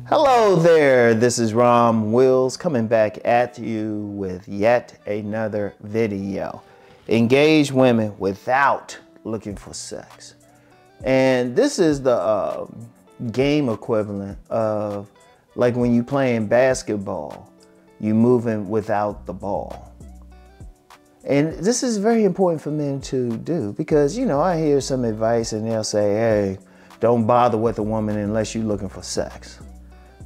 Hello there, this is Rom Wills coming back at you with yet another video. Engage women without looking for sex. And this is the game equivalent of like when you playing basketball, you moving without the ball. And this is very important for men to do because, you know, I hear some advice and they'll say, hey, don't bother with a woman unless you're looking for sex.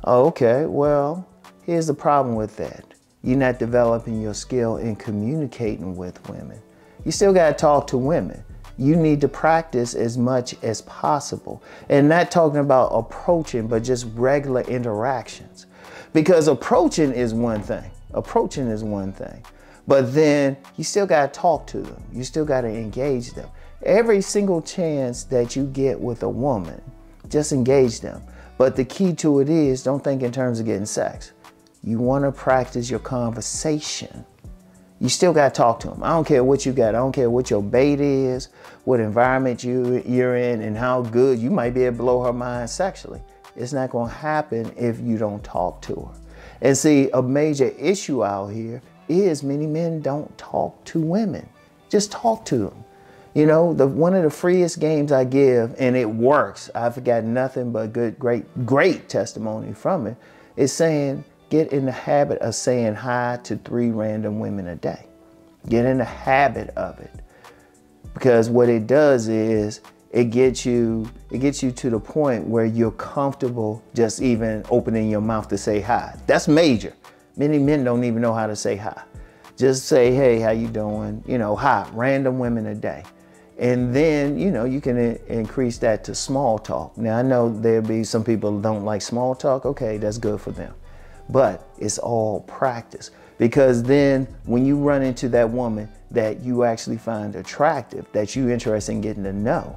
Okay, well, here's the problem with that. You're not developing your skill in communicating with women. You still got to talk to women. You need to practice as much as possible. And not talking about approaching, but just regular interactions. Because approaching is one thing. Approaching is one thing. But then you still got to talk to them. You still got to engage them. Every single chance that you get with a woman, just engage them. But the key to it is, don't think in terms of getting sex. You want to practice your conversation. You still got to talk to them. I don't care what you got. I don't care what your bait is, what environment you're in, and how good you might be able to blow her mind sexually. It's not going to happen if you don't talk to her. And see, a major issue out here is many men don't talk to women. Just talk to them. You know, one of the freest games I give, and it works, I've got nothing but good, great testimony from it, is saying, get in the habit of saying hi to 3 random women a day. Get in the habit of it. Because what it does is, it gets you to the point where you're comfortable just even opening your mouth to say hi. That's major. Many men don't even know how to say hi. Just say, hey, how you doing? You know, hi, random women a day. And then, you know, you can increase that to small talk. Now, I know there'll be some people who don't like small talk. Okay, that's good for them. But it's all practice. Because then when you run into that woman that you actually find attractive, that you're interested in getting to know,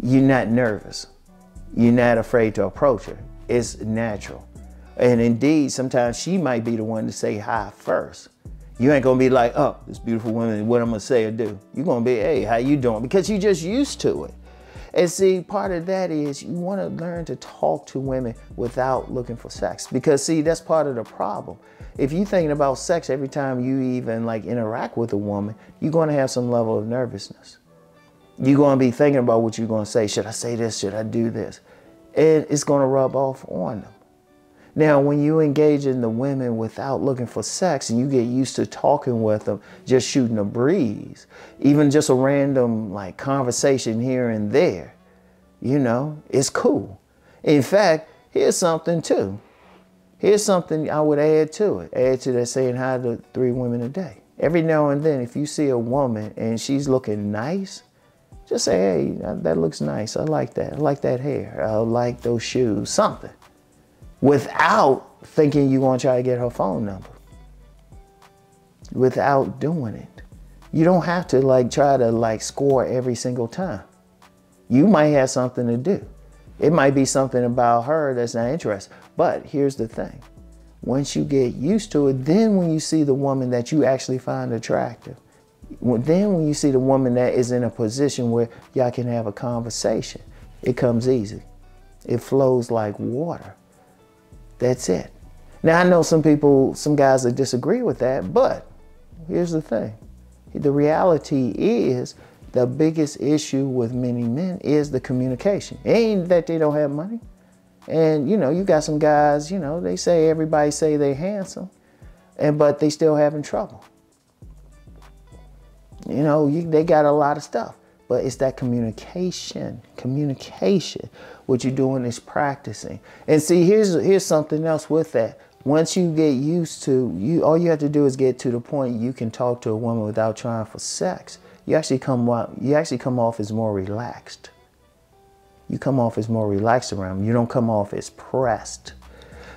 you're not nervous. You're not afraid to approach her. It's natural. And indeed, sometimes she might be the one to say hi first. You ain't gonna be like, oh, this beautiful woman, what I'm gonna say or do. You're gonna be, hey, how you doing? Because you're just used to it. And see, part of that is you wanna learn to talk to women without looking for sex. Because see, that's part of the problem. If you're thinking about sex every time you even like interact with a woman, you're gonna have some level of nervousness. You're gonna be thinking about what you're gonna say. Should I say this? Should I do this? And it's gonna rub off on them. Now, when you engage in the women without looking for sex and you get used to talking with them, just shooting a breeze, even just a random like conversation here and there, you know, it's cool. In fact, here's something too. Here's something I would add to it. Add to that saying hi to 3 women a day. Every now and then, if you see a woman and she's looking nice, just say, hey, that looks nice. I like that. I like that hair. I like those shoes, something. Without thinking you're going to try to get her phone number. Without doing it. You don't have to like try to like score every single time. You might have something to do. It might be something about her that's not interesting. But here's the thing. Once you get used to it, then when you see the woman that you actually find attractive, then when you see the woman that is in a position where y'all can have a conversation, it comes easy. It flows like water. That's it. Now, I know some guys that disagree with that, but here's the thing. The reality is the biggest issue with many men is the communication. It ain't that they don't have money. And, you know, you got some guys, you know, everybody say they're handsome, but they still having trouble. You know, they got a lot of stuff. But it's that communication. What you're doing is practicing. And see, here's something else with that. Once you get used to, all you have to do is get to the point you can talk to a woman without trying for sex. You actually come off as more relaxed. You come off as more relaxed around them. You don't come off as pressed.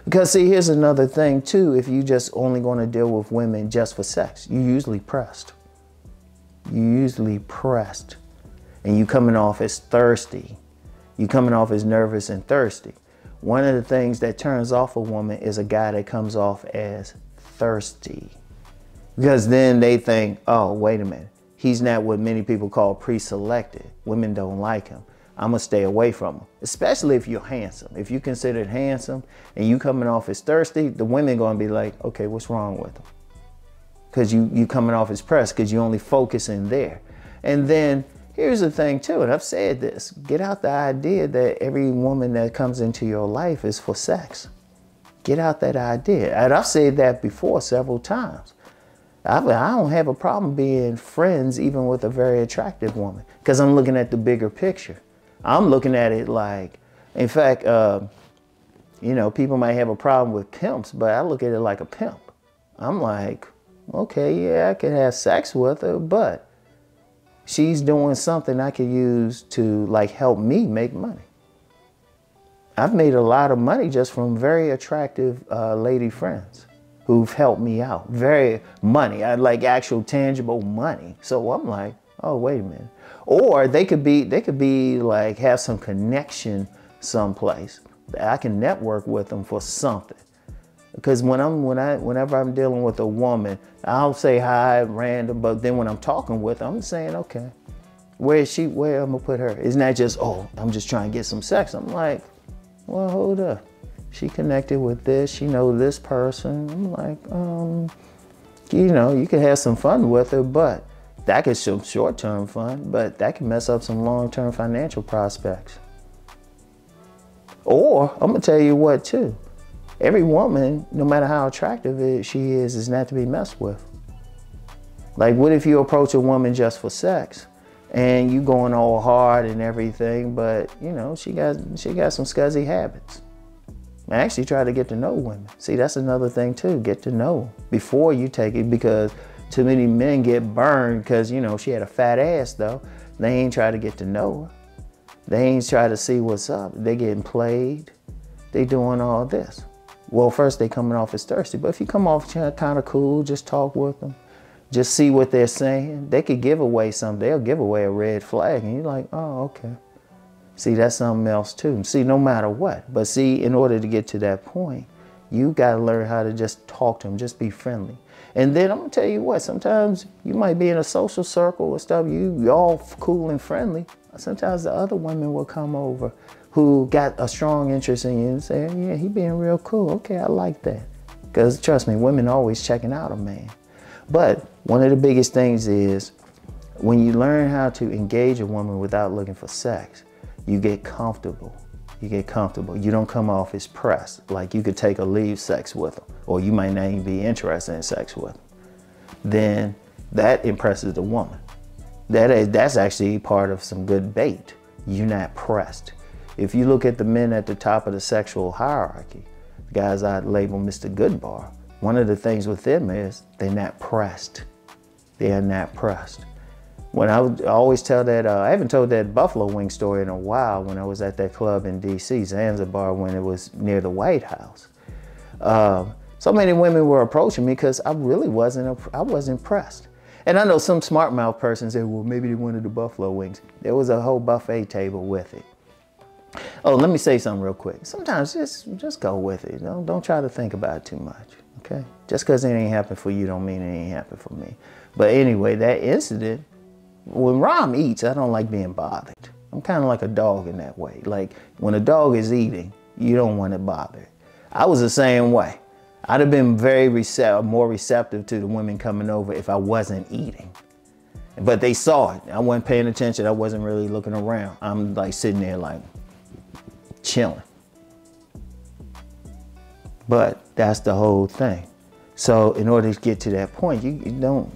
Because see, here's another thing too. If you just only going to deal with women just for sex, you're usually pressed. And you coming off as thirsty. You coming off as nervous and thirsty. One of the things that turns off a woman is a guy that comes off as thirsty. Because then they think, oh, wait a minute. He's not what many people call pre-selected. Women don't like him. I'm gonna stay away from him, especially if you're handsome. If you considered handsome and you coming off as thirsty, the women gonna be like, okay, what's wrong with him? Because you coming off as pressed, because you only focusing there. And then here's the thing too, and I've said this, get out the idea that every woman that comes into your life is for sex. Get out that idea. And I've said that before several times. I don't have a problem being friends even with a very attractive woman, because I'm looking at the bigger picture. I'm looking at it like, in fact, you know, people might have a problem with pimps, but I look at it like a pimp. I'm like, okay, yeah, I can have sex with her, but she's doing something I could use to like help me make money. I've made a lot of money just from very attractive lady friends who've helped me out. Very money, I like actual tangible money. So I'm like, oh, wait a minute. Or they could be like have some connection someplace. I can network with them for something. Because whenever I'm dealing with a woman, I'll say hi random, but then when I'm talking with her, I'm saying, okay, where is she? Where I'm gonna put her? It's not just, oh, I'm just trying to get some sex. I'm like, well, hold up. She connected with this, she knows this person. I'm like, you know, you can have some fun with her, but that could show short-term fun, but that can mess up some long-term financial prospects. Or I'm gonna tell you what too. Every woman, no matter how attractive she is not to be messed with. Like, what if you approach a woman just for sex and you going all hard and everything, but you know, she got some scuzzy habits. I actually try to get to know women. See, that's another thing too, get to know before you take it, because too many men get burned because, you know, she had a fat ass though. They ain't try to get to know her. They ain't try to see what's up. They getting played. They doing all this. Well, first they coming off as thirsty, but if you come off kind of cool, just talk with them, just see what they're saying. They could give away something. They'll give away a red flag and you're like, oh, okay. See, that's something else too. See, no matter what. But see, in order to get to that point, you got to learn how to just talk to them, just be friendly. And then I'm gonna tell you what, sometimes you might be in a social circle or stuff, you all cool and friendly. Sometimes the other women will come over who got a strong interest in you and say, yeah, he being real cool. Okay, I like that. Because trust me, women are always checking out a man. But one of the biggest things is when you learn how to engage a woman without looking for sex, you get comfortable. You get comfortable. You don't come off as pressed. Like you could take or leave sex with them, or you might not even be interested in sex with them. Then that impresses the woman. That's actually part of some good bait. You're not pressed. If you look at the men at the top of the sexual hierarchy, the guys I label Mr. Goodbar, one of the things with them is they're not pressed. They are not pressed. When I always tell that, I haven't told that buffalo wing story in a while when I was at that club in DC, Zanzibar, when it was near the White House. So many women were approaching me because I really wasn't pressed. And I know some smart mouth person said, well, maybe they wanted the buffalo wings. There was a whole buffet table with it. Oh, let me say something real quick. Sometimes just go with it. Don't try to think about it too much, okay? Just because it ain't happened for you don't mean it ain't happened for me. But anyway, that incident, when Rom eats, I don't like being bothered. I'm kind of like a dog in that way. Like when a dog is eating, you don't want it bothered. I was the same way. I'd have been more receptive to the women coming over if I wasn't eating. But they saw it. I wasn't paying attention. I wasn't really looking around. I'm like sitting there like chilling. But that's the whole thing. So in order to get to that point,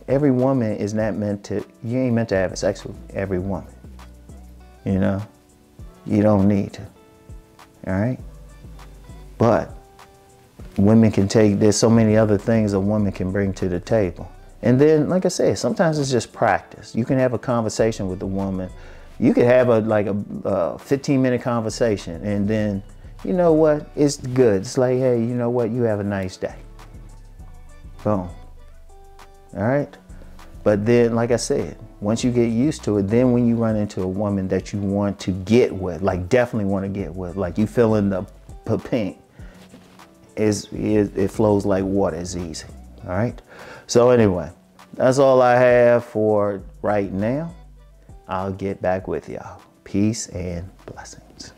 every woman is not meant to, you ain't meant to have sex with every woman. You know, you don't need to, all right? But women can there's so many other things a woman can bring to the table. And then, like I said, sometimes it's just practice. You can have a conversation with a woman. You could have a 15-minute conversation and then, you know what, it's good. It's like, hey, you know what, you have a nice day. Boom. All right? But then, like I said, once you get used to it, then when you run into a woman that you want to get with, like definitely want to get with, like you feeling the pink, it flows like water, it's easy. All right. So anyway, that's all I have for right now. I'll get back with y'all. Peace and blessings.